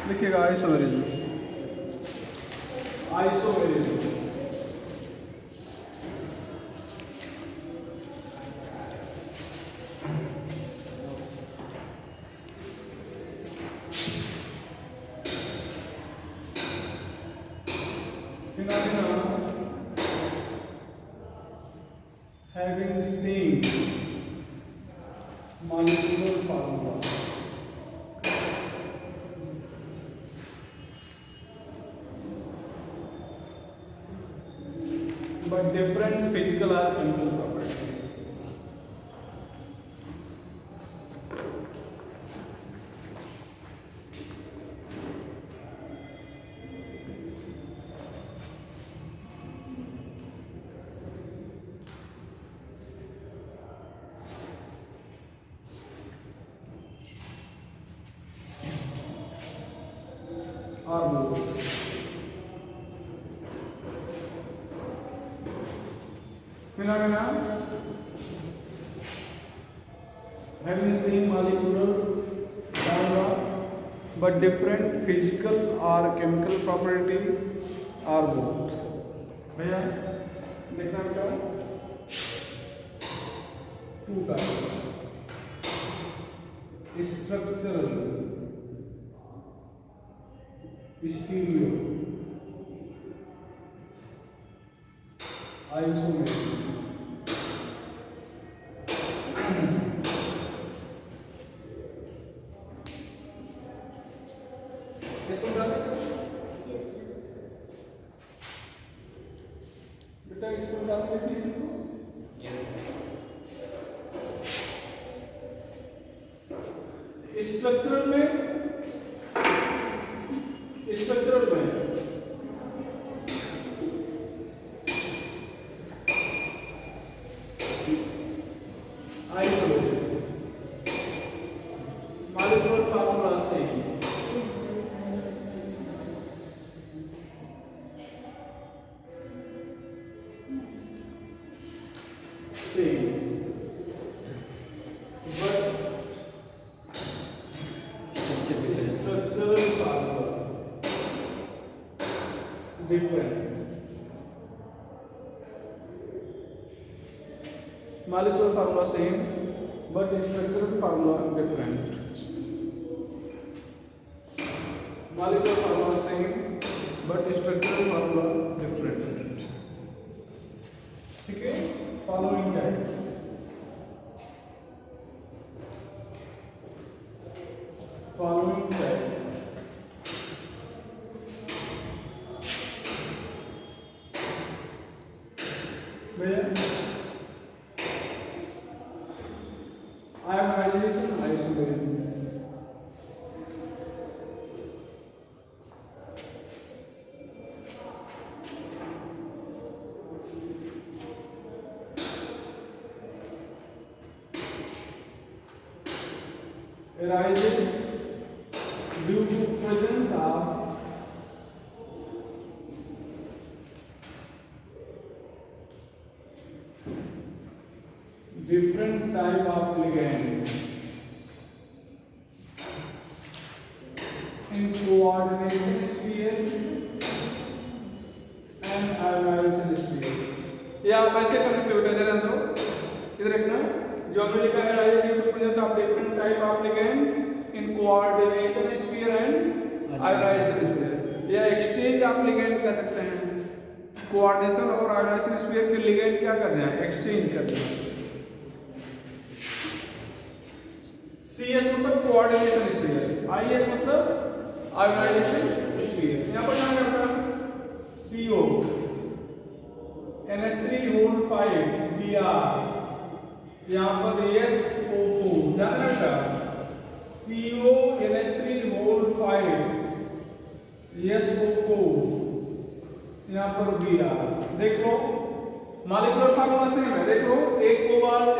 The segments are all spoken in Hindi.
लिखिएगा isomerism. Isomerism having seen molecular formula but different physical or chemical properties. Or both. Phenomena having the same molecular formula but different physical or chemical property or both. भैया देखना बेटा टू का स्ट्रक्चरल स्टीरियो आइसोमेरिज्म बेटा इसको डालते प्लीज इनको स्ट्रक्चरल में आइसोमेरिज्म मॉलिक्यूलर फार्मूला से molecular formula same but structural formula different. Molecular formula same but structural formula different. ठीक है, following that भैया ionization isomerism arises due to presence of different type of ligand in coordination sphere and ionization sphere. या आप ऐसे कर सकते हो बेटा, इधर तो इधर देखना जो हमने लिखा है rise due to presence of different type of ligand in coordination sphere and ionisation sphere, या एक्सचेंज ऑफ लिगैंड कह सकते हैं। कोऑर्डिनेशन और आयोनाइजेशन स्फीयर के लिगैंड क्या कर रहे हैं, एक्सचेंज कर रहे हैं। CS मतलब कोऑर्डिनेशन स्फीयर, IS मतलब आयोनाइजेशन स्फीयर। यहां पर क्या करता है CO NH3 Br, यहां पर SO4 ध्यान रखना CO NH3 SO4 यहां पर Br। देख लो मॉलिक्यूलर फार्मूला सेम है, देख लो एक cobalt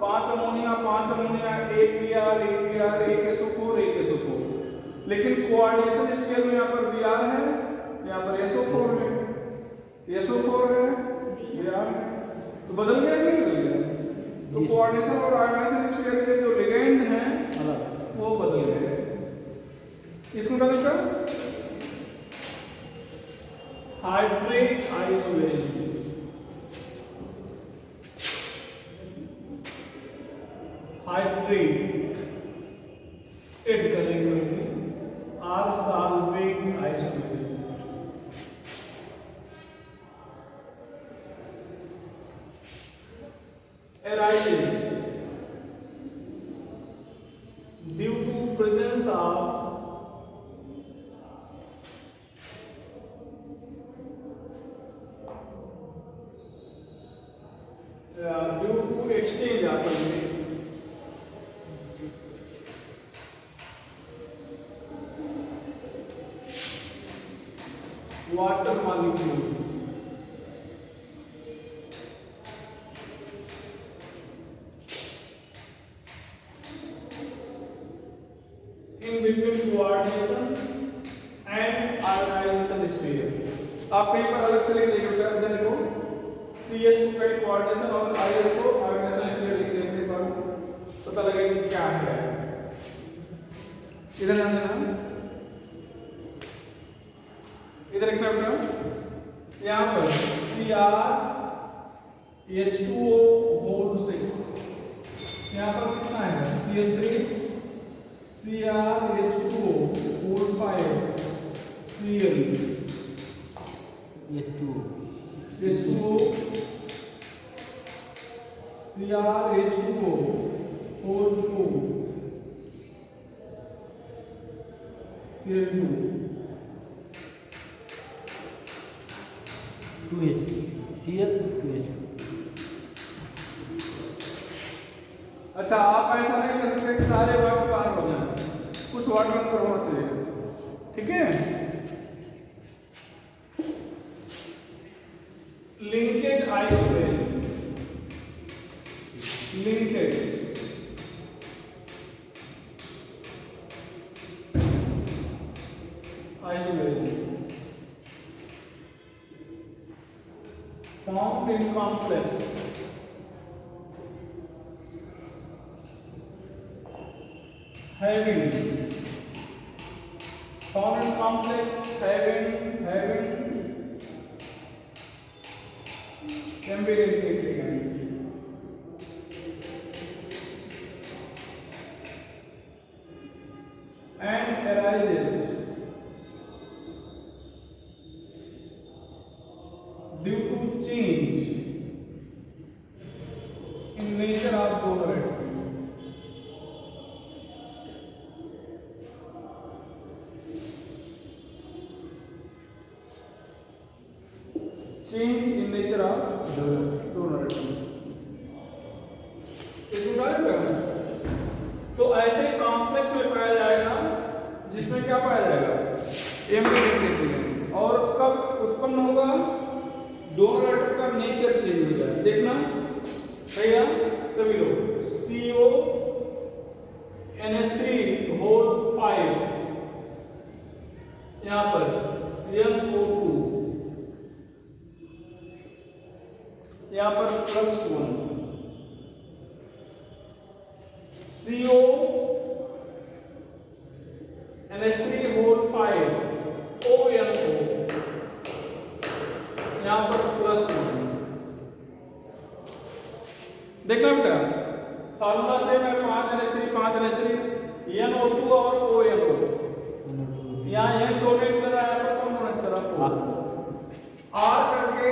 5 ammonia 1 Br 1 SO4 1 SO4, लेकिन कोऑर्डिनेशन स्फीयर में यहां पर Br है, यहां पर SO4 है, SO4 है, Br है, तो बदल गया नहीं बदल गया। तो कोऑर्डिनेशन और आयोनाइजेशन स्फीयर के जो लिगैंड हैं वो बदल गए। इसको क्या लिखा? Hydrate isolation. हाइड्रेट एड करेंगे or solvate isolation. Arises due to presence of due to exchange happening water molecule in between coordination and ionization sphere। आप कहीं पर अलग से लिख देंगे, इधर देखो CS को कहीं कोऑर्डिनेशन और IS को आयोनाइजेशन स्पीयर लिख देने पर पता लगेगा कि क्या है। इधर ध्यान देना, इधर लिखना पड़ेगा यहाँ पर CrH2O होल 6, यहाँ पर कितना है CH3 CrH2O whole 5 Cl H2O H2O CrH2O whole 2 Cl2 2H2 Cl 2H2। अच्छा, आप ऐसा नहीं कर सकते सारे वाटर बाहर हो जाए, कुछ वाटर अंदर होना चाहिए, ठीक है। Linkage isolation, linkage isolation formed in complex having found in complex having can be repeated again and arises due to change in nature of donor atom। Change in nature of donor atom। इसको क्या लिखा? तो ऐसे कॉम्प्लेक्स में पाया जाएगा जिसमें क्या पाया जाएगा एम्बिडेंट, और कब उत्पन्न होगा? डोनर एटम का नेचर चेंज हो जाए। देखना भैया सभी लोग CONH3 होल 5, यहाँ पर NO2, यहाँ पर +1 CONH3 होल 5 ONO, यहाँ पर +1। देखना बेटा फार्मूला सेम है, 5 NH3 NO2 और ONO। यहाँ N डोनेट कर रहा है, यहाँ पर कौन डोनेट कर रहा है? R करके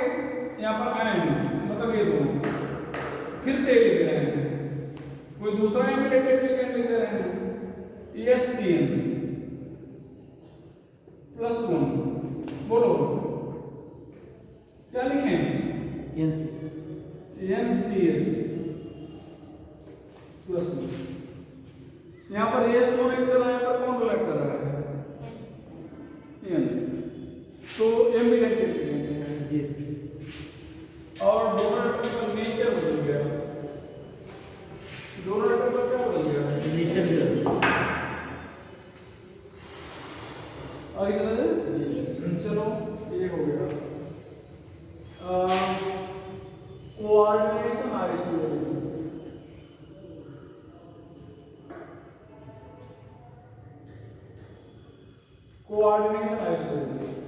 यहाँ पर N, मतलब ये दोनों फिर से लिख रहे हैं, कोई दूसरा एमिलेटेड लिख दे रहे हैं ESCN +1। बोलो क्या लिखें? NCS +1। यहाँ पर एस डोनेट कर रहा है, यहाँ पर कौन डोनेट कर रहा है? N। तो एमिलेटेड और डोनर एटम का नेचर बदल गया। डोनर एटम का क्या बदल गया? नेचर आगे चला जाए। चलो ये हो गया coordination isolation. coordination isotope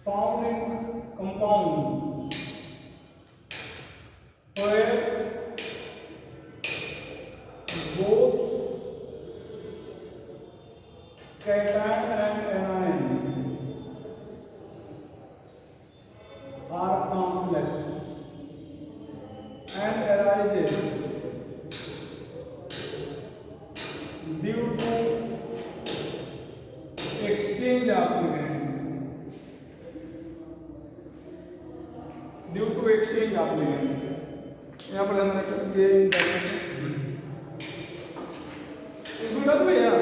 found in compound where both cation and anion are complex and arises due to exchange of ligand. Due to exchange आप लेंगे यहाँ पर ध्यान रखें ये इसमें डाल दो यार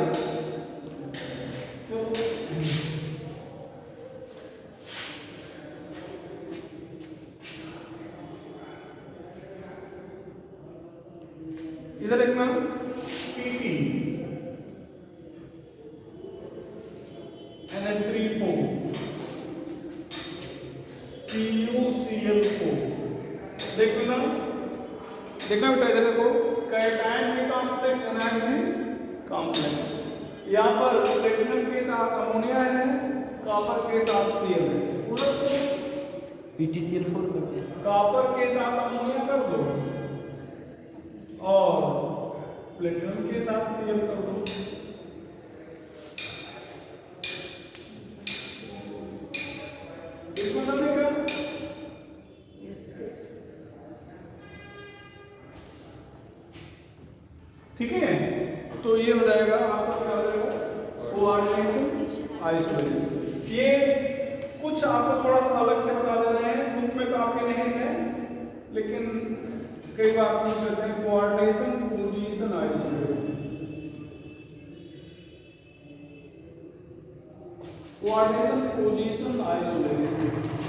इधर देखना पीटी NH3 CuCl4 देखना बेटा इधर देखो कैटायन में कॉम्प्लेक्स एनायन में कॉम्प्लेक्स यहाँ पर प्लेटिनम के साथ अमोनिया है कॉपर के साथ Cl है पूरा PTCl4 करते हैं कॉपर के साथ अमोनिया कर दो और प्लेटिनम के साथ Cl कर दो इसको समझेगा ठीक है तो ये हो जाएगा आपका क्या हो जाएगा कोऑर्डिनेशन आइसोलेशन ये कुछ आपको थोड़ा सा अलग से बता दे रहे हैं बुक में तो आपके नहीं है लेकिन कई बार पूछ लेते हैं coordination position isolation coordination position isolation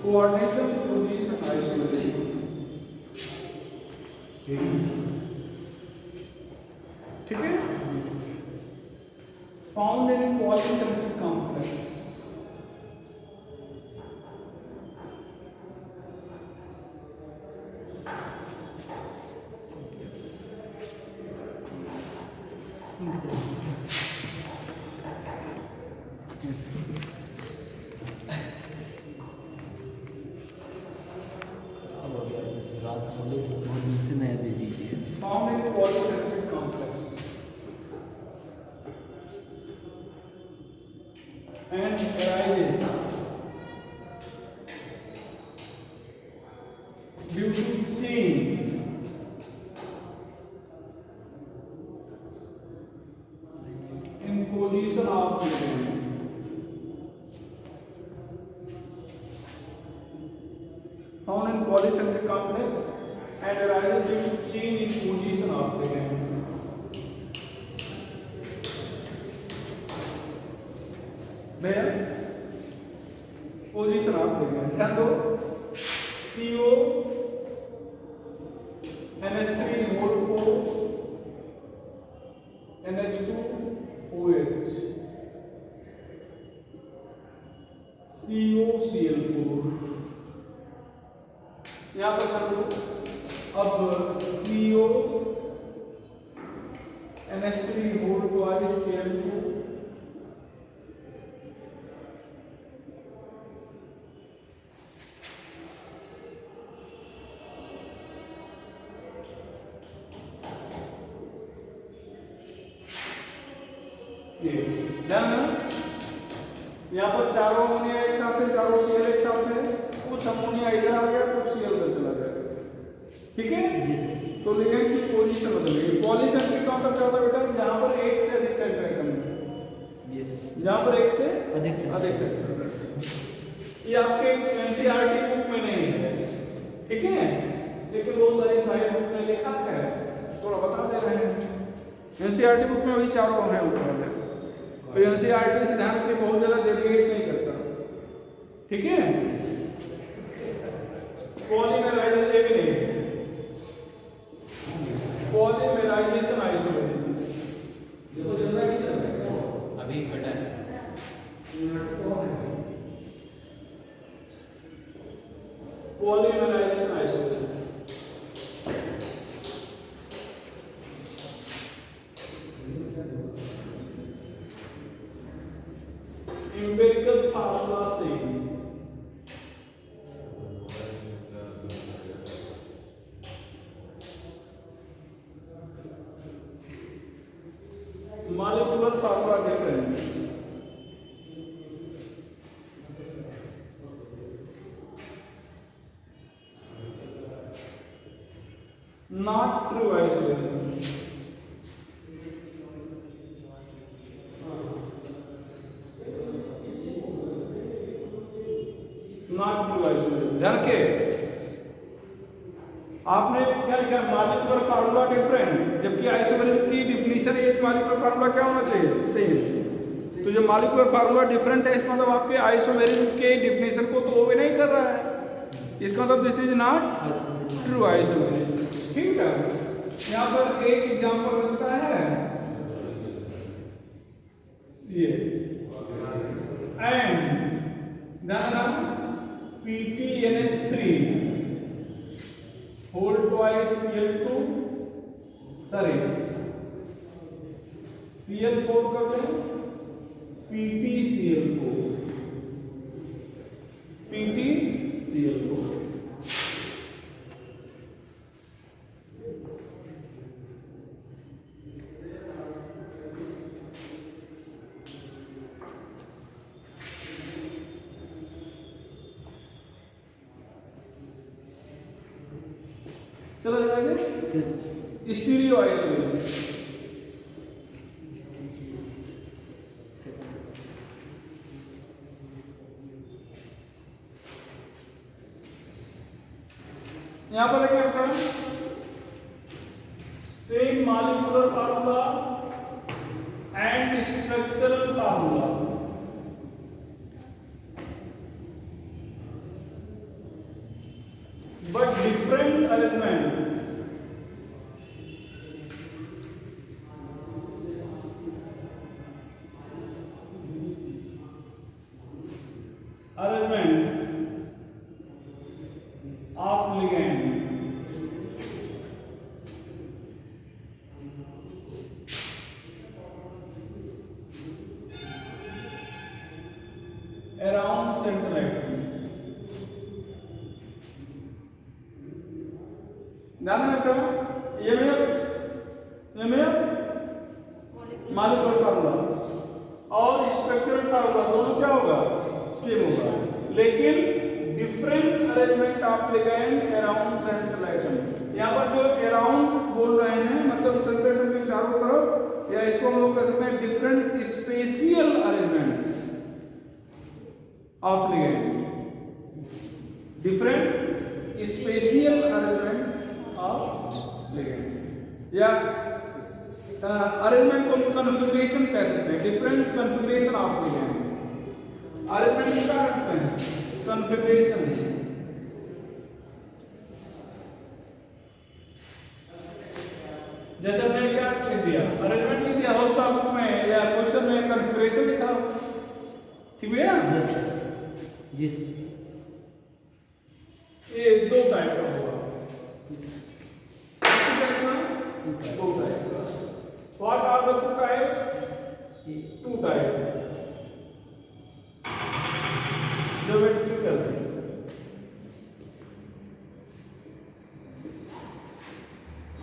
coordination position isolation ठीक है फाउंड इन पॉलीसेंट्रिक कॉम्प्लेक्स से नया दे दीजिए found in polycentric complex and arises due to change in position of ligand. Found in polycentric complex and arises due to change in position of ligand. भैया पोजीशन आप देखें ध्यान दो CO NH3 NH2 OH COCl4 यहाँ पर कर दो। अब CO NH3 whole twice Cl2 यहाँ पर चारों अमोनिया एक साथ है, चारों Cl एक साथ है, कुछ अमोनिया इधर आ गया, कुछ Cl उधर चला गया, ठीक है। तो लिगेंड की पोजीशन बदल गई। पॉलीसेंट्रिक का मतलब क्या होता है बेटा, जहाँ पर एक से अधिक सेंटर है, जहाँ पर एक से अधिक सेंटर है। ये आपके एनसीईआरटी बुक में नहीं है, ठीक है, लेकिन बहुत सारी साइड बुक में लिखा है, थोड़ा बता दे रहे हैं। एनसीईआरटी बुक में अभी चारों हैं ऊपर वाले, तो एनसीईआरटी से ध्यान रखिए, बहुत ज़्यादा डेविएट नहीं करता, ठीक है। पॉलीमराइजेशन ये भी नहीं, पॉलीमराइजेशन आइसोलेशन अभी कटा है। पॉलीमराइजेशन आइसोलेशन एम्पिरिकल फार्मूला से molecular formula different, not true isolation, not true isolation. ध्यान के आपने क्या लिखा, मॉलिक्यूलर फार्मूला डिफरेंट, जबकि आइसोमेरिक की डिफिनीशन एक मॉलिक्यूलर फार्मूला क्या होना चाहिए, सेम। तो जो मॉलिक्यूलर फार्मूला डिफरेंट है, इसका मतलब आपके आइसोमेरिक के डिफिनीशन को तो ओबे नहीं कर रहा है, इसका मतलब this is not true isomeric, ठीक है। यहाँ पर एक एग्जांपल मिलता है ये, and PTNH3 whole twice Cl2, sorry Cl4 कर दो, PtCl4, PtCl4। चलो जाएंगे स्टीरियो आइसोलेशन। यहां पर क्या होगा, same molecular formula and structural formula, but different arrangement, of ligand, around central atom। ध्यान रखना, मॉलिक्यूलर फार्मूला और स्ट्रक्चरल फार्मूला दोनों क्या होगा, सेम होगा, लेकिन different arrangement of ligand around central atom. यहाँ पर जो अराउंड बोल रहे हैं, मतलब सेंट्रल एटम के चारों तरफ, या इसको हम लोग कह सकते हैं different spatial arrangement of ligand, different spatial arrangement of ligand, या अरेंजमेंट को कॉन्फ़िगरेशन कह सकते हैं, different configuration of ligand. Arrangement क्या करते हैं, कॉन्फ़िगरेशन। जैसे हमने क्या लिख दिया, अरेंजमेंट लिख दिया, होस्टा बुक में या क्वेश्चन में कॉन्फ़िगरेशन लिखा, ठीक है ना? जी सर। ये दो टाइप का होगा, दो टाइप का। What are the two type? Two type geometrical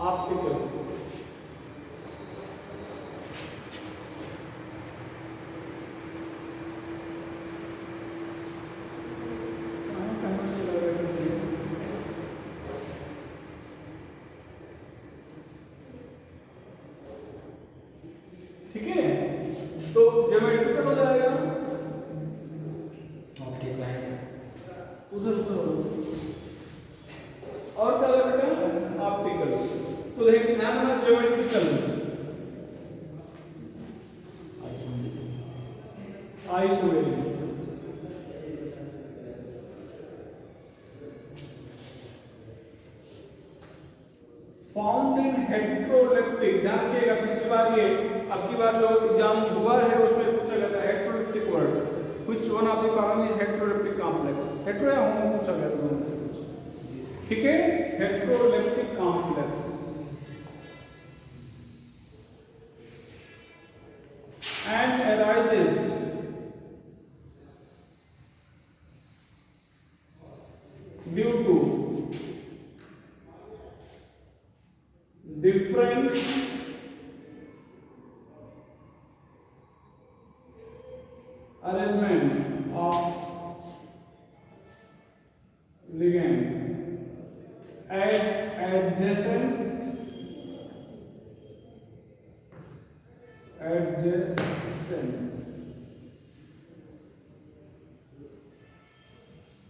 optical. ठीक है, तो ज्योमेट्रिकल हो जाएगा, उधर और क्या है बेटा? ऑप्टिकल। तो देखिए ध्यान रखना, geometrical isomeric, found in heteroleptic. ध्यान रखिएगा, पिछली बार ये, अब की बार जो एग्जाम हुआ है उसमें पूछा गया था heteroleptic word, which one of the following is heteroleptic complex. Hetero या होमो पूछा गया था दोनों में से कुछ। ठीक है, heteroleptic complex and arises due to different arrangement of ligand at adjacent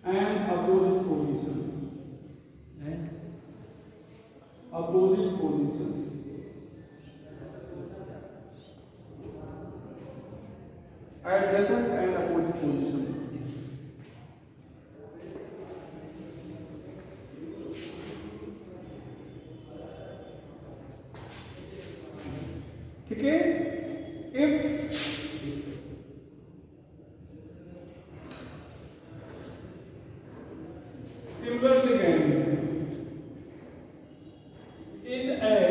and opposite position adjacent and opposite position। ठीक है, if similar ligand is at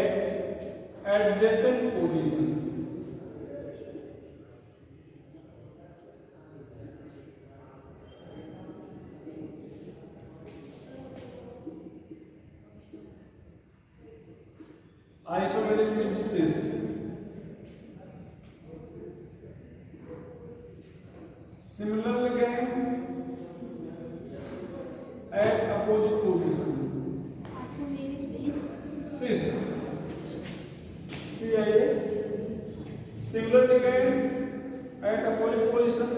adjacent position, isomeric is cis, similar ligand at opposite position, cis, CIS, similar ligand at opposite position,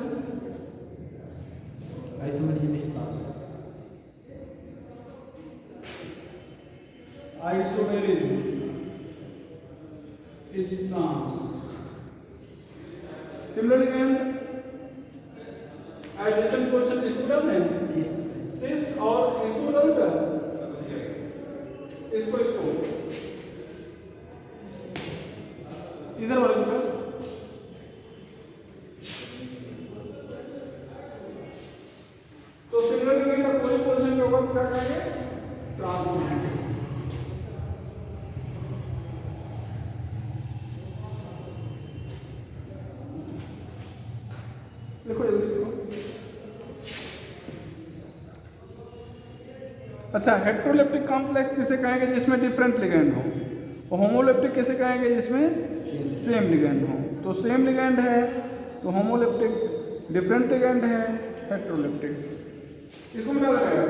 isomerism is class isomerism is trans, similar ligand adjacent position इसको क्या है सिस cis और इसको इसको इधर वाले को तो सिमिलर लिगेंड का कोई पोजीशन पे होगा तो क्या कहेंगे? ट्रांसमिट। लिखो जल्दी लिखो। अच्छा, हेट्रोलेप्टिक कॉम्प्लेक्स किसे कहेंगे? जिसमें डिफरेंट लिगेंड हो। और होमोलेप्टिक किसे कहेंगे? जिसमें सेम लिगेंड हो। तो सेम लिगेंड है तो होमोलेप्टिक, डिफरेंट लिगेंड है हेट्रोलेप्टिक। इसको क्या लगाएगा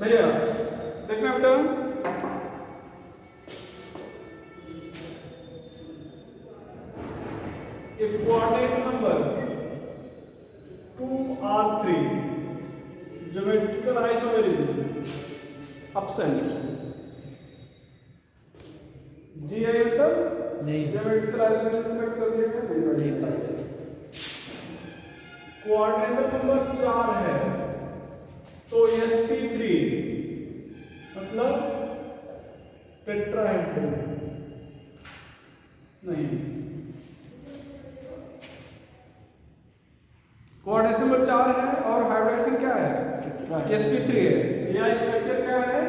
भैया? देखना बेटा, if coordination number 2 or 3 geometrical isomerism absent, जी है तब नहीं geometrical isomerism का मतलब ये है नहीं पाएगा। कोऑर्डिनेशन नंबर 4 है तो sp3 मतलब टेट्राहेड्रल नहीं, कोऑर्डिनेशन नंबर 4 है और हाइब्रिडाइजेशन क्या है sp3 है। यहाँ स्ट्रक्चर क्या है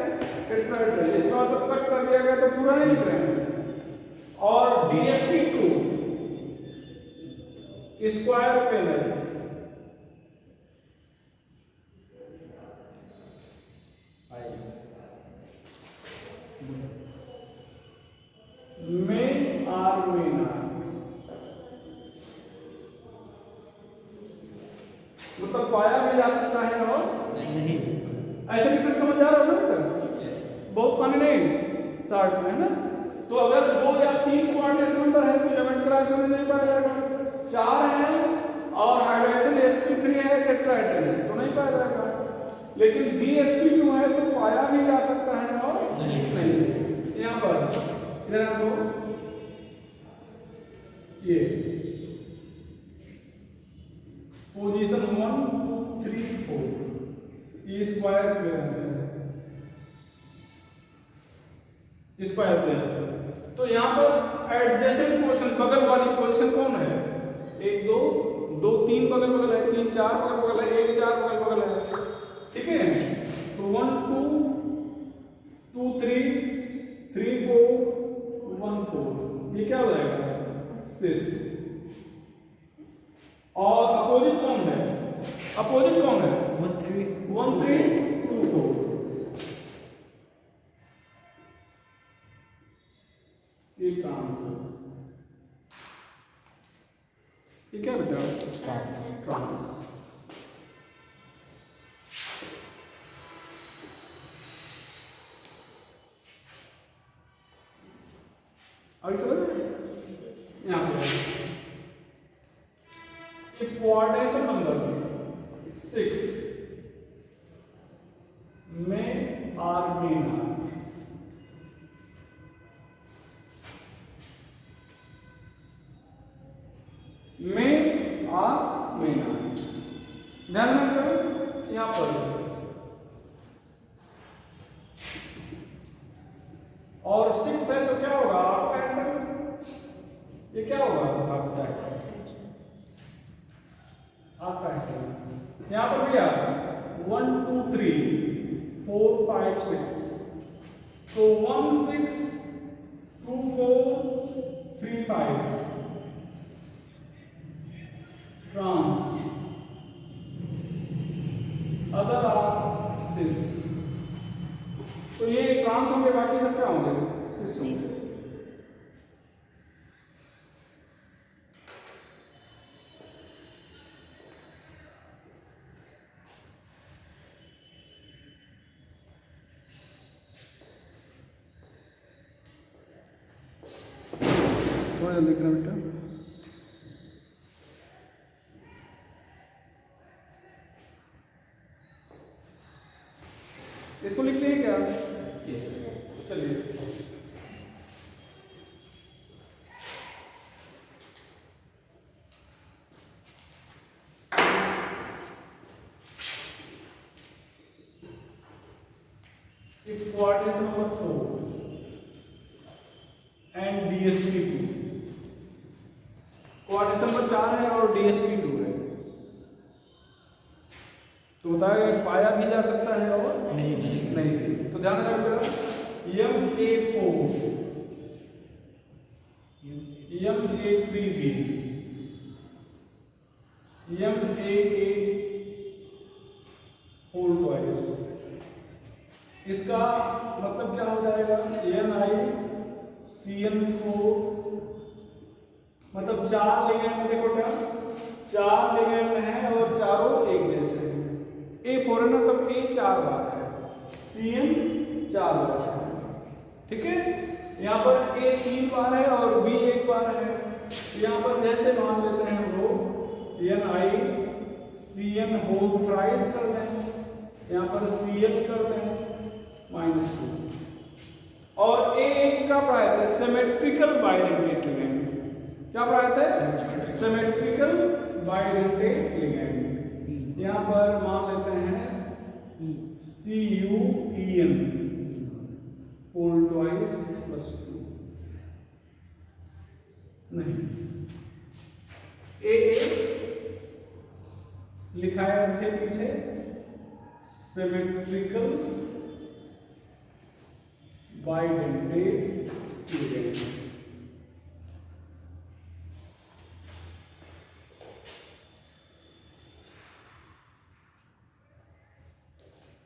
टेट्राहेड्रल। इसका मतलब कट कर दिया गया तो पूरा नहीं लिख रहे हैं। और dsp2 square panel men are मेना मतलब पाया भी जा सकता है और नहीं ऐसे भी फिर समझ आ रहा होगा ना बहुत पानी नहीं शार्ट में है ना। तो अगर 2 या 3 कोऑर्डिनेशन नंबर है तो ज्योमेट्रिकल आइसोमेरिज्म नहीं पाया जाएगा। 4 है और हाइब्रिडाइजेशन sp3 है टेट्राहेड्रल है तो नहीं पाया जाएगा। लेकिन dsp2 है तो पाया भी जा सकता है और नहीं। यहाँ पर इधर आपको ये पोजीशन 1 2 3 4 ये स्क्वायर प्लेन है स्क्वायर प्लेन। तो यहाँ पर एडजेसेंट पोजीशन बगल वाली पोजीशन कौन है 1 2 2 3 बगल बगल है 3 4 बगल बगल है 1 4 बगल बगल है ठीक है। तो 1 2 2 3 3 4 1 4 ये क्या हो जाएगा 6। और अपोजिट कौन है 1 3 1 3 2 4 ये आंसर ये क्या बेटा ट्रांस। आगे चलो यहाँ पर इफ कोऑर्डिनेशन नंबर 6 में आर मेना ध्यान रखना यहाँ पर और 6 है तो क्या होगा आपका एंगल ये क्या होगा आपका एंगल यहाँ पर भैया 1 2 3 4 5 6 तो 1 6 2 4 3 5 ट्रांस अदर आर 6 तो ये ट्रांस होंगे बाकी सब क्या होंगे 6 होंगे। थोड़ा जल्दी करना बेटा। इसको लिखते हैं क्या चलिए if coordination number 4 and dsp2 coordination number 4 है और dsp2 है तो बताया पाया भी जा सकता है और नहीं तो ध्यान रखिएगा ma4 ma3b maa whole twice इसका मतलब क्या हो जाएगा ni cn4 मतलब 4 लिगेंड देखो क्या 4 लिगेंड हैं और चारों एक जैसे हैं A4 है ना तब A 4 बार है CN 4 बार है ठीक है। यहाँ पर A 3 बार है और B 1 बार है। यहाँ पर जैसे मान लेते हैं हम लोग ni CN होल ट्राइस कर दें यहाँ पर CN कर दें -2 और A का प्रायत है सिमेट्रिकल बाइडेंटेट लिगेंड क्या प्रायत है सिमेट्रिकल बाइडेंटेट लिगेंड। यहाँ पर मान लेते हैं CuEn होल ट्वाइस +2 नहीं A लिखा है थे पीछे सिमेट्रिकल बाइडेंटेड ईवेंट।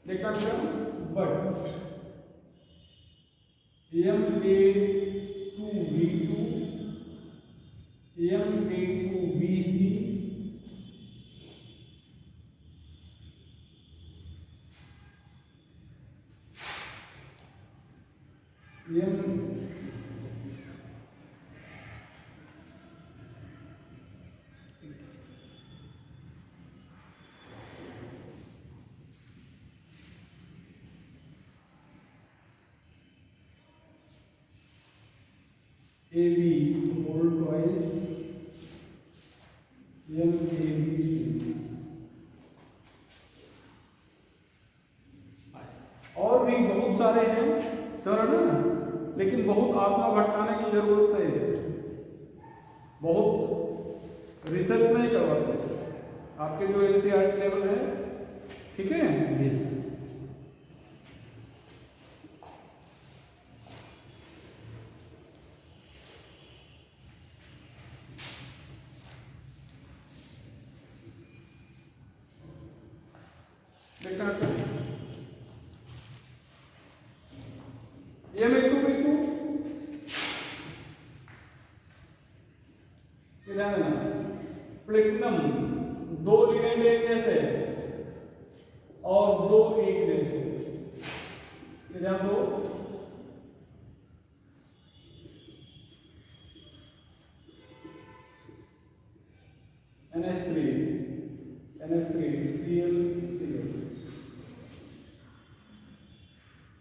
देखा गया but Ma2V2 Ma2VC AB whole twice MABC। और भी बहुत सारे हैं सर ना, लेकिन बहुत आत्मा भटकाने की जरूरत नहीं है, बहुत रिसर्च नहीं करवाते आपके जो NCERT लेवल है, ठीक है। जी सर। Ma2V2 प्लेटिनम, दो लिगेंड एक जैसे और दो एक जैसे, ध्यान दो। NH3 Cl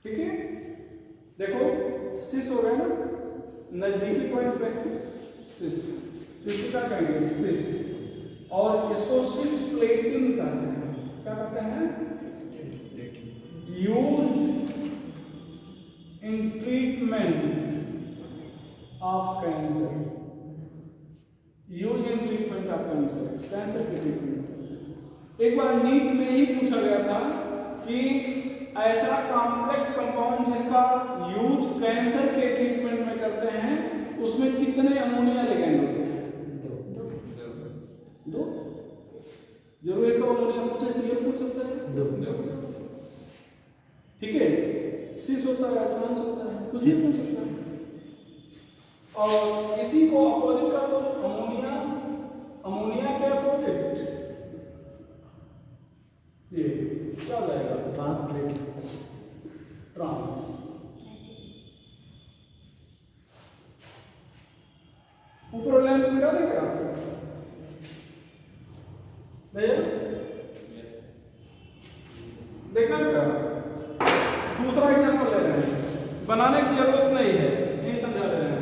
ठीक है। देखो सिस हो गया ना, नजदीकी पॉइंट पे सिस, तो क्या कहेंगे सिस, और इसको सिस प्लेटिन कहते हैं। क्या कहते हैं? Used in treatment of cancer, use in treatment of cancer, cancer के ट्रीटमेंट। एक बार नीट में ही पूछा गया था कि ऐसा कॉम्प्लेक्स कंपाउंड जिसका यूज कैंसर के ट्रीटमेंट में करते हैं उसमें कितने अमोनिया लिगेंड होते हैं? दो। जरूर एक अमोनिया पूछे, सीएल पूछ सकते हैं, ठीक है। सिस होता है, ट्रांस होता है, कुछ भी पूछ सकते हैं। और इसी को अपोजिट कर दो, अमोनिया के अपोजिट ये क्या जाएगा? ट्रांस। ऊपर लाइन मिटा देगा भैया, देखना बेटा। दूसरा एग्जाम्पल ले रहे हैं, बनाने की जरूरत नहीं है, नहीं समझा रहे हैं।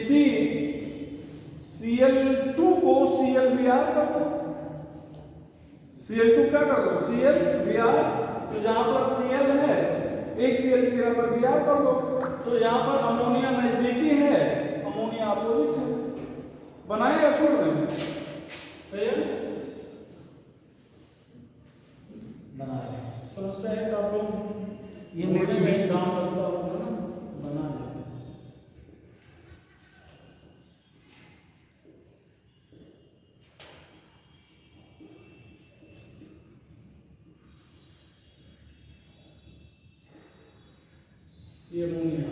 इसी Cl2 को ClBr कर दो, Cl2 क्या कर दो? ClBr। तो जहां पर Cl है, एक Cl की जगह पर Br कर दो, तो यहां पर अमोनिया नजदीकी है, अमोनिया अपोजिट है। बनाए या छोड़ दें? बना रहे। समस्या है तो आप लोग ये मेरे 20 काम करता होगा ना, बना लेंगे। ये अमोनिया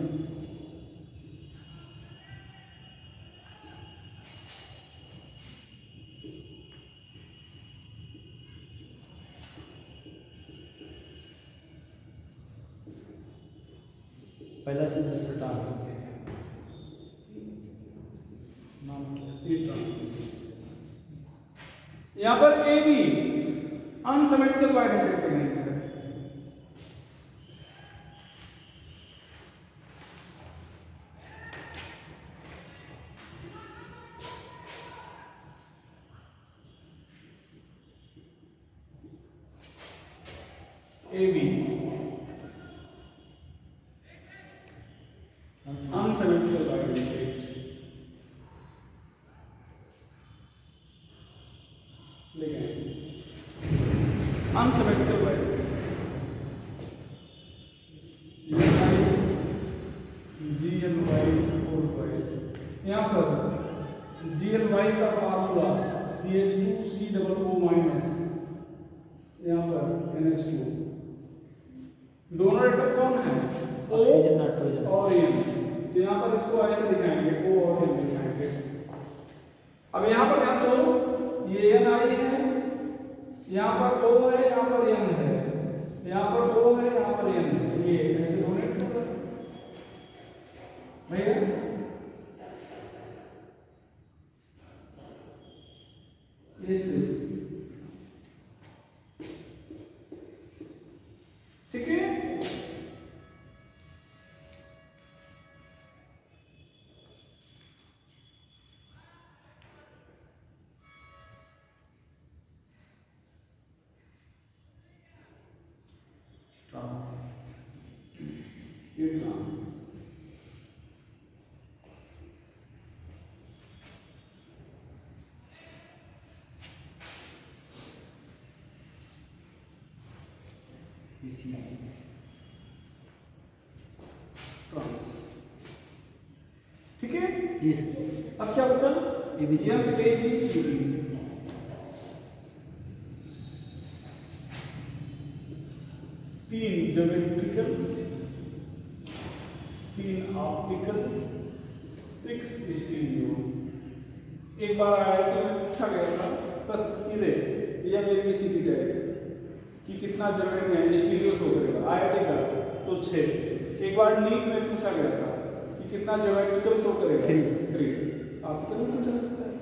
पहला से दूसरा टास्क यहां पर AB अनसिमेट्रिकल बाइडेंटेड है। AB unsymmetrical bidentate, ligand unsymmetrical Y G N Y four twice. यहाँ पर जी एन वाई का फार्मूला CH2COO माइनस, यहाँ पर NH2। डोनर कौन है? ऑक्सीजन नाइट्रोजन और N। तो यहाँ पर इसको ऐसे दिखाएंगे, O और N दिखाएंगे। अब यहाँ पर ध्यान दो, ये NI है, यहाँ पर O है, यहाँ पर N है, यहाँ पर O है, यहाँ पर N है, ये ऐसे डोनेट होगा भैया। ठीक है। ट्रांस, ये ट्रांस ट्रांस। ठीक है। यस। अब क्या बचा? ABC। ABCD। तीन ज्योमेट्रिकल, तीन ऑप्टिकल, 6 स्टीरियो। एक बार आईआईटी में पूछा गया था बस सीधे या ABCD टाइप कि कितना ज्योमेट्री है स्टीरियो शो करेगा आईआईटी का, तो 6। एक बार नीट में पूछा गया था कि कितना ज्योमेट्रिकल शो करेगा, 3। ऑप्टिकल में पूछा सकता है।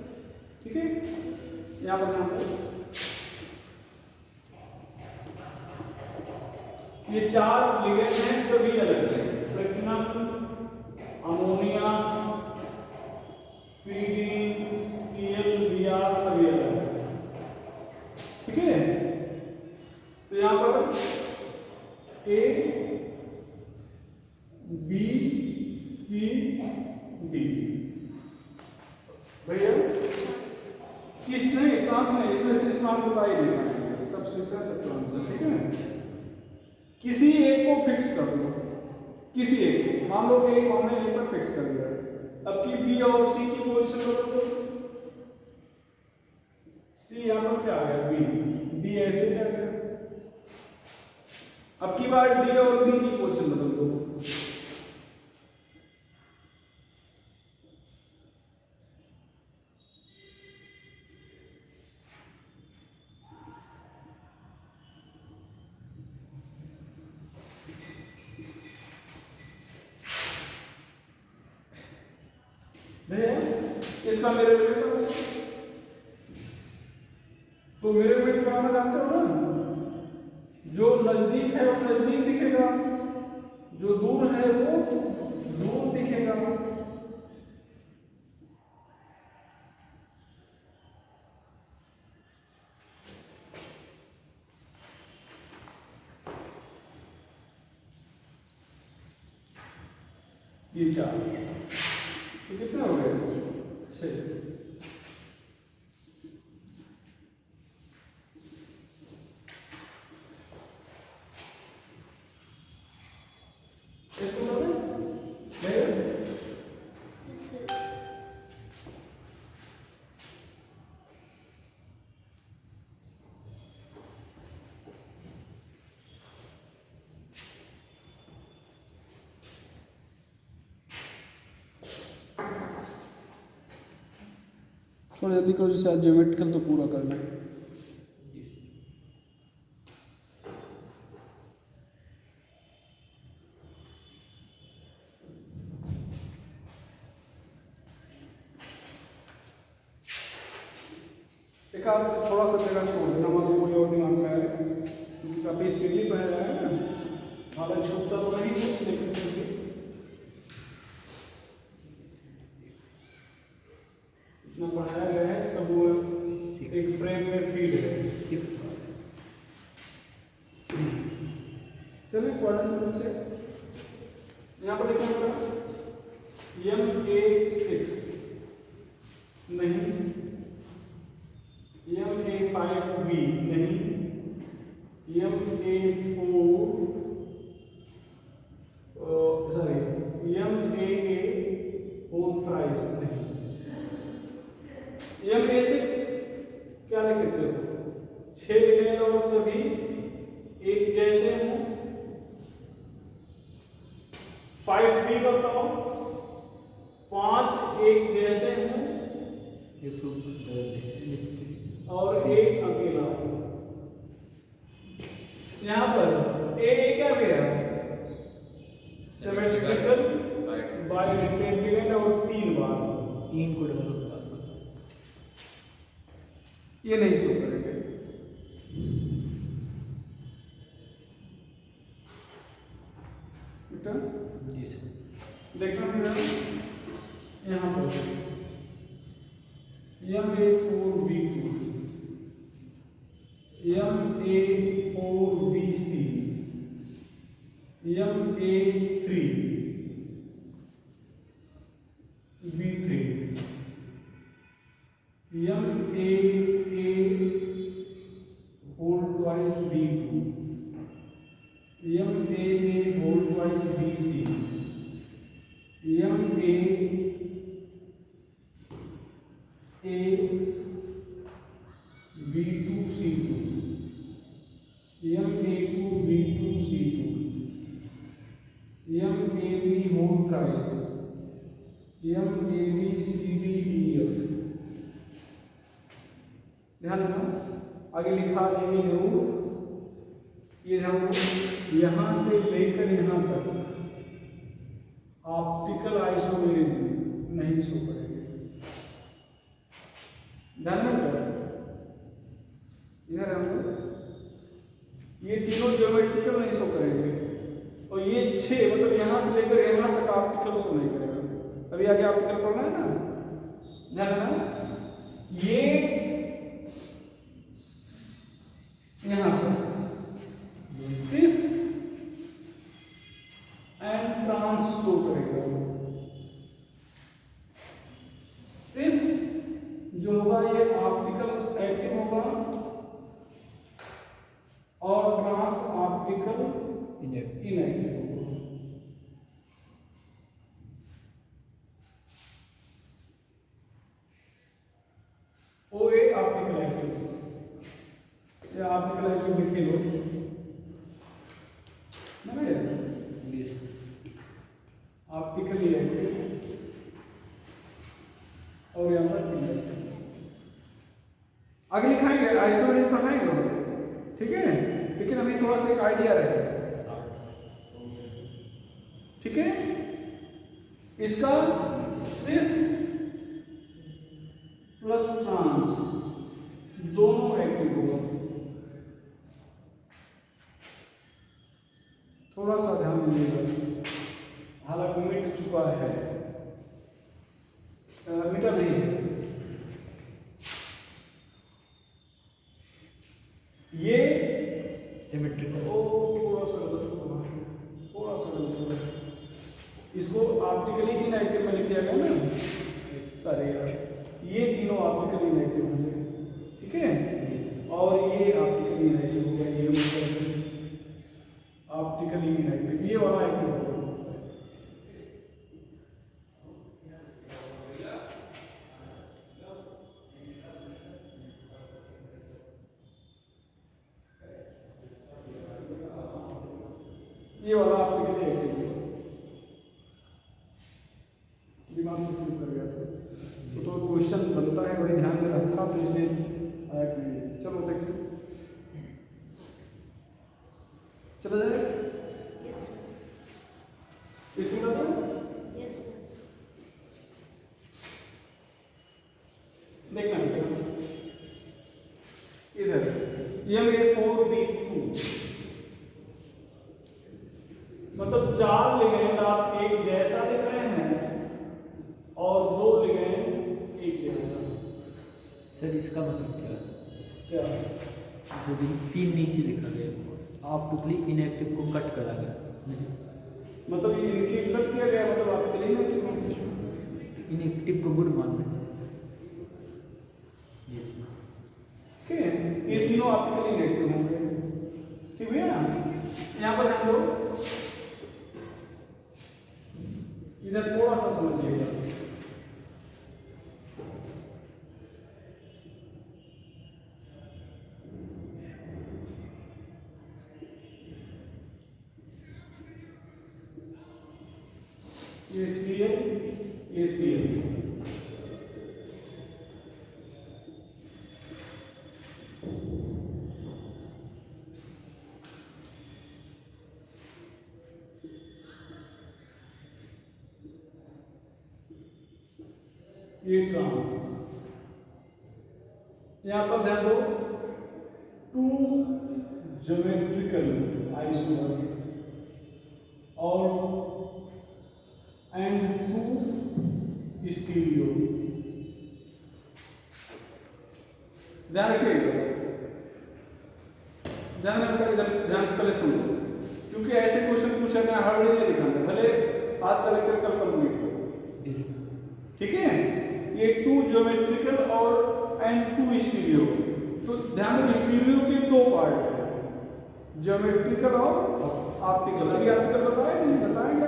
ठीक है। यहाँ पर ध्यान दो, ये 4 लिगेंड हैं, सभी अलग हैं। प्लेटिनम, अमोनिया, पीडीन, Cl, Br सभी अलग हैं। ठीक है। तो यहाँ पर A, B, C, D भैया। किसने ट्रांस नहीं, इसमें से ट्रांस बता ही नहीं पाएंगे, सब सिस्टम सब ट्रांस है। ठीक है। किसी एक को फिक्स कर दो, किसी एक को, मान लो A को हमने A पर फिक्स कर दिया। अब की B और C की पोजीशन बदल दो। C यहाँ पर क्या आ गया, B, D ऐसे क्या गया। अब की बार D और B की पोजीशन बदल दो। इसका मेरे में तो मेरे में कराना जानते हो ना, जो नजदीक है वो नजदीक दिखेगा, जो दूर है वो दूर दिखेगा। ये 4, तो कितने हो गए, 6। इसको थोड़ा जल्दी करो, जैसे आज ज्योमेट्रिकल तो पूरा करना है। एक आप थोड़ा सा जगह छोड़ देना, हमारा कोई और दिमाग में आए, क्योंकि काफी स्पीडली पढ़ाया है ना, हालांकि छूटता तो नहीं कुछ, लेकिन फिर भी इतना पढ़ाया गया है, सब वो एक फ्रेम में फीड है। 6। चलिए पढ़ने से बच्चे यहाँ पर लिखना पड़ा MK6 नहीं, MK5B नहीं, होल थ्राइस नहीं, MA6 क्या लिख सकते हो? 6 लिगेंड और सभी एक जैसे हों। 5B बताओ, 5 एक जैसे हों एक तो और एक अकेला हो। यहाँ पर ए क्या गया? सिमेट्रिकल बाइलेटरल लिगेंड और 3 बार तीन को डबल होगा। ये नहीं शो करेंगे। बेटा जी सर। देखना मेरा यहाँ पर MA4B2, MA4BC, MA3B3, MAA whole twice B2, MAA whole twice BC, MAA B2C2, MA2B2C2, MAB whole thrice, MABCBDF। ध्यान रखना, आगे लिखा देंगे जरूर। ये ध्यान रखो, यहाँ से लेकर यहाँ तक ऑप्टिकल आइसोमेरिज्म नहीं शो करेंगे। ध्यान में इधर हम ये तीनों ज्योमेट्रिकल नहीं शो करेंगे और ये 6 मतलब यहाँ से लेकर यहाँ तक ऑप्टिकल शो नहीं करेगा। अभी आगे ऑप्टिकल पढ़ना है ना, ध्यान रखना। ये यहाँ पर सिस एंड ट्रांस शो करेगा। सिस जो होगा ये ऑप्टिकल एक्टिव होगा और ट्रांस ऑप्टिकल इनएक्टिव होगा। OA ऑप्टिकल एक्टिव, ये ऑप्टिकल एक्टिव लिख लो ना भैया। ऑप्टिकली एक्टिव और यहाँ पर इनएक्टिव। आगे लिखाएंगे, आइसोमेरिज्म पढ़ाएंगे, ठीक है। लेकिन अभी थोड़ा सा एक आइडिया रहे, ठीक है। इसका सिस प्लस ट्रांस दोनों एक्टिव होगा। थोड़ा सा ध्यान दीजिएगा, हालांकि मिट चुका है, मिटा नहीं है। ये सिमेट्रिकल थोड़ा सा इसको ऑप्टिकली इनएक्टिव में लिख दिया गया ना सारे यार। ये तीनों ऑप्टिकली इनएक्टिव होंगे, ठीक है। और ये ऑप्टिकली इनएक्टिव होगा, ये ऑप्टिकली इनएक्टिव, ये वाला एक्टिव होगा। ये वाला ऑप्टिकली एक्टिव होगा। दिमाग से स्लिप कर गया था तो क्वेश्चन बनता है वही ध्यान में रखा था, तो इसलिए आया कि चलो देखिए, चला जाए। Yes sir. इसमें तो यस सर। देखना बेटा, इधर MA4B2 मतलब 4 लिगेंड आप एक जैसा लिख रहे हैं और 2 लिगेंड एक जैसा। सर इसका मतलब क्या है? क्या जो भी 3 नीचे लिखा गया ऑप्टिकली इनएक्टिव को कट करा गया, मतलब ये इनके कट किया गया, मतलब ऑप्टिकली इनएक्टिव होंगे। इनएक्टिव को गुड मानना चाहिए। ठीक है, ये तीनों ऑप्टिकली इनएक्टिव होंगे। यहाँ पर हम लोग इधर थोड़ा सा समझिएगा। ACL ACL ये ट्रांस, यहाँ पर ध्यान दो, टू ज्योमेट्रिकल आइसोमर और एंड टू स्टीरियो। ध्यान रखिएगा, ध्यान से पहले सुनो, क्योंकि ऐसे क्वेश्चन पूछे मैं हर नहीं दिखाऊंगा, भले आज का लेक्चर कल कंप्लीट हो, ठीक है। ये टू ज्योमेट्रिकल और एंड टू स्टीरियो, तो ध्यान रखो स्टीरियो के दो पार्ट है, ज्योमेट्रिकल और ऑप्टिकल। अभी ऑप्टिकल बताया नहीं, बताएंगे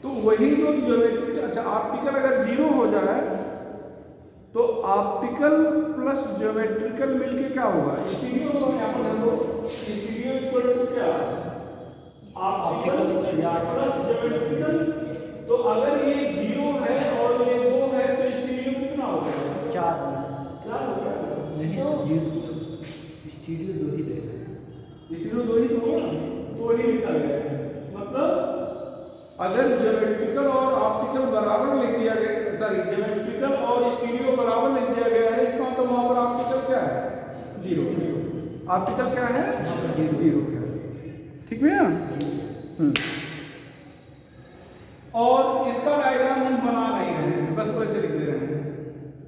तो वही जो ज्योमेट्रिकल, अच्छा ऑप्टिकल अगर जीरो हो जाए तो ऑप्टिकल प्लस ज्योमेट्रिकल मिलके क्या होगा, स्टीरियो होगा। यहाँ पर ध्यान दो, स्टीरियो इक्वल टू क्या, ऑप्टिकल प्लस ज्योमेट्रिकल। तो अगर ये जीरो है और ये दो है तो स्टीरियो कितना होगा, 4 होगा। नहीं, स्टीरियो 2 ही रहेगा, स्टीरियो 2 ही होगा, 2 ही लिखा गया है। मतलब अगर ज्योमेट्रिकल और ऑप्टिकल बराबर लिख दिया गया, सॉरी ज्योमेट्रिकल और स्टीरियो बराबर लिख दिया गया है, इसका मतलब वहां पर ऑप्टिकल क्या है, जीरो। ऑप्टिकल क्या है, जीरो है, ठीक है। और इसका डायग्राम हम बना नहीं रहे हैं, बस वैसे लिख दे रहे हैं।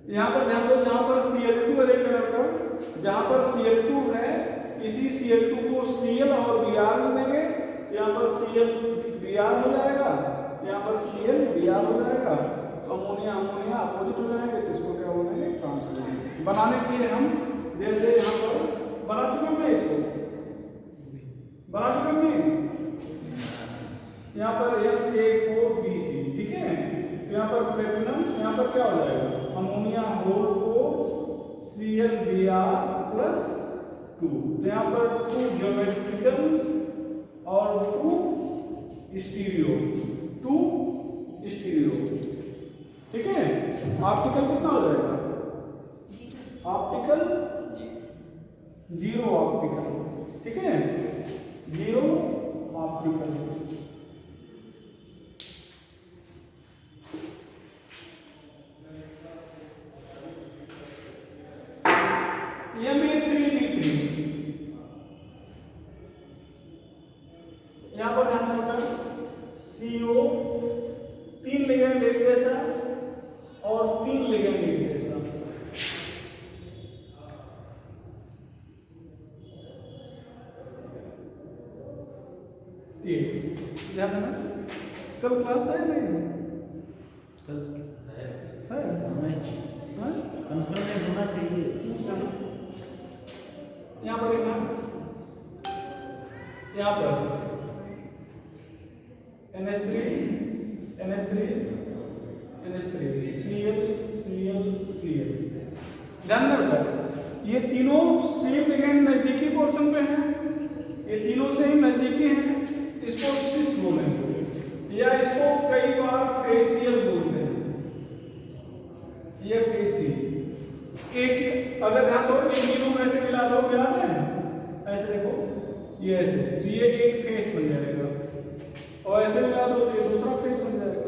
यहाँ पर ध्यान दो, जहाँ पर Cl2 है, देख लेना, जहाँ पर Cl2 है इसी Cl2 को Cl और Br लिख देंगे, यहाँ पर Cl Br हो जाएगा, यहाँ पर Cl Br हो जाएगा, तो अमोनिया अमोनिया अपोजिट हो जाएंगे, तो इसको क्या बोलेंगे, ट्रांस बोलेंगे। बनाने के लिए हम जैसे यहाँ पर बना चुके हैं, इसको बना चुके हैं, यहाँ पर Na4BC, ठीक है। तो यहाँ पर प्लेटिनम, यहाँ पर क्या हो जाएगा, ammonia whole 4 Cl Br plus 2, तो यहाँ पर 2 ज्योमेट्रिकल और 2 स्टीरियो, 2 स्टीरियो, ठीक है। ऑप्टिकल कितना हो जाएगा, ऑप्टिकल जीरो ऑप्टिकल, ठीक है, जीरो ऑप्टिकल। Ma3D3, यहाँ पर ध्यान रखना, CO 3 लिगेंड एक जैसा और 3 लिगेंड एक जैसा, ये ध्यान रखना। कल क्लास है नहीं, कल है कंफर्म होना चाहिए। यहाँ पर लिखना, यहाँ पर NH3 Cl ध्यान रखना, ये तीनों सेम लिगेंड नजदीकी पोर्शन पे हैं, ये तीनों सेम नजदीकी हैं, इसको सिस बोलेंगे या इसको कई बार फेसियल बोलते हैं, ये फेसियल। एक अगर ध्यान दो, इन तीनों में से मिला दो, मिला है ऐसे, देखो ये ऐसे, तो ये एक फेस बन जाएगा, और ऐसे मिला दो तो ये दूसरा फेस बन जाएगा,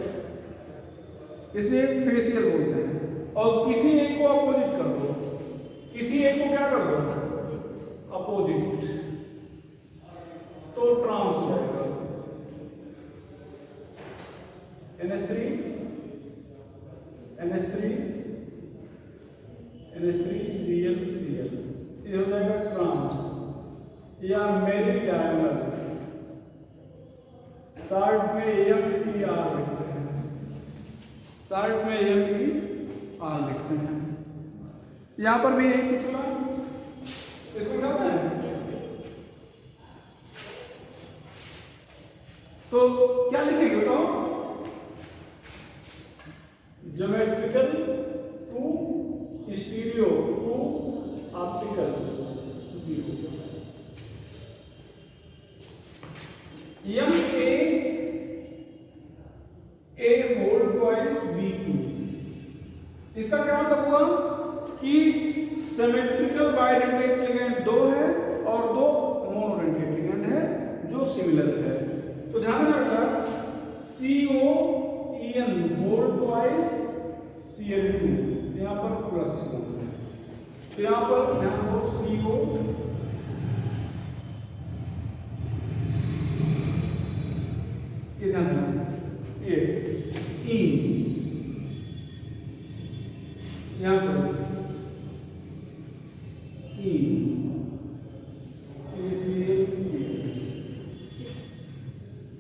इसलिए फेसियल बोलते हैं। और किसी एक को अपोजिट कर दो, किसी एक को क्या कर दो, अपोजिट, तो ट्रांस हो जाएगा। NH3 Cl ये हो जाएगा ट्रांस, या मेरी डायमर, शॉर्ट में MPR लिखते हैं, शॉर्ट में MPR लिखते हैं। यहाँ पर भी यही पिछला, इसको क्या है, तो क्या लिखेंगे बताओ? Geometrical two stereo two optical 0 M A whole twice B2। इसका क्या मतलब हुआ कि सिमेट्रिकल बाइडेंटेट लिगेंड 2 है और 2 मोनोडेंटेट लिगेंड है जो सिमिलर है। तो ध्यान रखना COEN होल ट्वाइस Cl2 यहां पर प्लस 1 है। तो यहां पर ध्यान दो CO ये ध्यान रखना ये इन यहां पर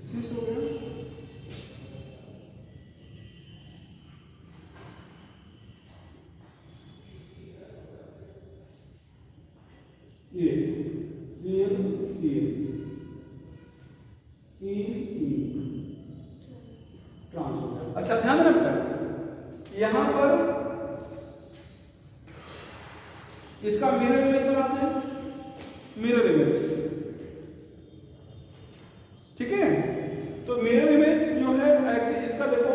सिस हो गया। ये CL ट्रांस हो गया। अच्छा ध्यान रखना यहां पर इसका मिरर इमेज बनाते हैं, मिरर इमेज, ठीक है। तो मिरर इमेज जो है इसका देखो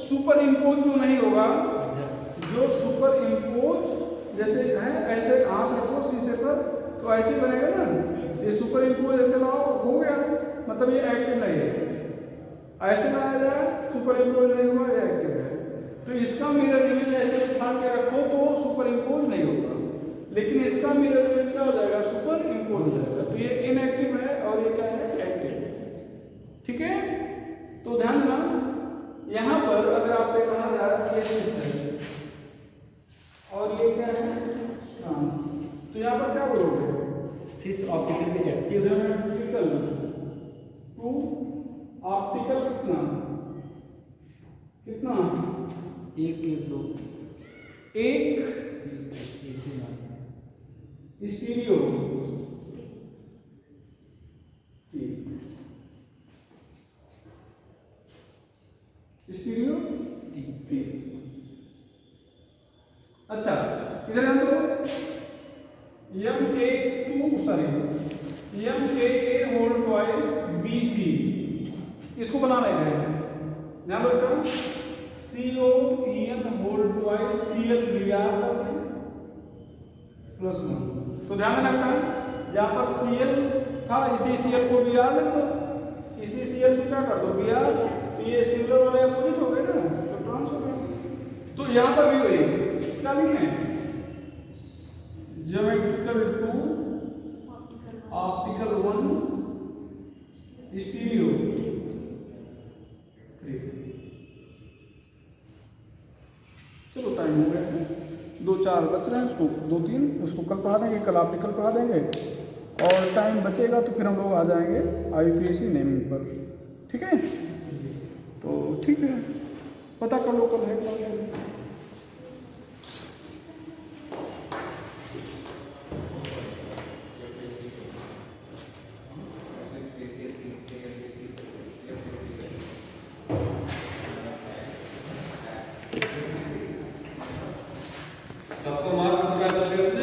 सुपर इम्पोज जो नहीं होगा, जो सुपर इम्पोज जैसे है ऐसे हाथ रखो शीशे पर तो ऐसे बनेगा ना, ये सुपर इम्पोज ऐसे लाओ हो गया, मतलब ये एक्टिव नहीं है। ऐसे लाया जाए सुपर इम्पोज नहीं हुआ, ये एक्टिव है। तो इसका मिरर इमेज ऐसे उठा के रखो तो सुपर इम्पोज नहीं होगा, लेकिन इसका मिरर इमेज क्या हो जाएगा, सुपर इम्पोज हो जाएगा। तो ये इनएक्टिव है और ये क्या है, एक्टिव है, ठीक है। तो ध्यान देना यहां पर अगर आपसे कहा जाए ये सिस है और ये क्या है ट्रांस, तो यहां पर क्या बोलोगे, सिस ऑप्टिकल में एक्टिव ज्योमेट्रिकल टू ऑप्टिकल कितना कितना 1 1 2 एक स्टीरियो स्टीरियो 3। अच्छा इधर हम तो MA होल ट्वाइस BC इसको बनाने गए हैं, ध्यान रखना COEN whole twice CL plus 1। तो ध्यान रखना जहां पर Cl था इसी Cl को Br लिख दो, इसी Cl को क्या कर दो Br, तो ये सिमिलर वाले अपोजिट हो गए ना, तो ट्रांस हो गए। तो यहां पर भी वही क्या लिखें, ज्योमेट्रिकल टू ऑप्टिकल 1 स्टीरियो 3। चलो टाइम हो गया, 2-4 बच रहे हैं, उसको 2-3 उसको कल पढ़ा देंगे, कल ऑप्टिकल पढ़ा देंगे और टाइम बचेगा तो फिर हम लोग आ जाएंगे IUPAC नेमिंग पर, ठीक है। तो ठीक है, पता कर लो कल है क्लास।